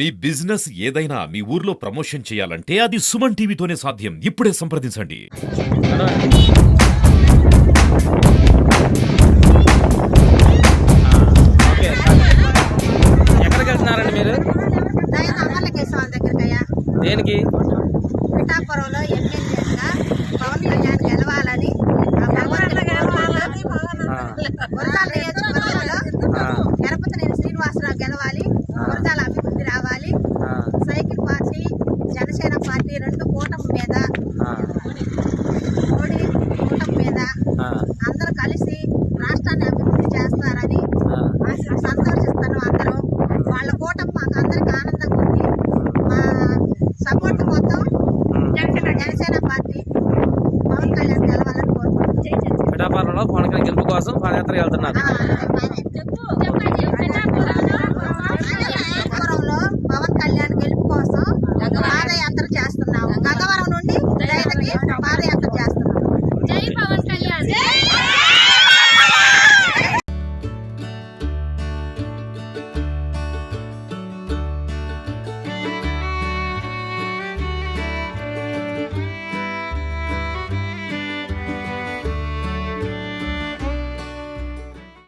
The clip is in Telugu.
మీ బిజినెస్ ఏదైనా మీ ఊర్లో ప్రమోషన్ చేయాలంటే అది సుమన్ టీవీతోనే సాధ్యం. ఇప్పుడే సంప్రదించండి. ఎక్కడికి వెళ్తున్నారండి మీరు? దేనికి? పిఠాపురంలో ఎమ్మెల్యేగా పవన్ కళ్యాణ్ గెలవాలని గురజాల నియోజకవర్గంలో గణపతినేని శ్రీనివాసరావు గెలవాలి, గురజాల అభివృద్ధి రావాలి. సైకిల్ పార్టీ, జనసేన పార్టీ రెండు కూటమి మీద, మోడీ కూటమి మీద అందరూ కలిసి రాష్ట్రాన్ని అభివృద్ధి చేస్తారని సంతోషిస్తాను. అందరూ వాళ్ళ కూటమి మాకు అందరికి ఆనందంగా ఉంది. మా సపోర్ట్ మొత్తం జనసేన పార్టీ పవన్ కళ్యాణ్ గెలవాలని కోరుకుంటున్నాను. పిఠాపురంలో పవన్ కళ్యాణ్ గెలుపు కోసం పాదయాత్ర వెళ్తున్నారు.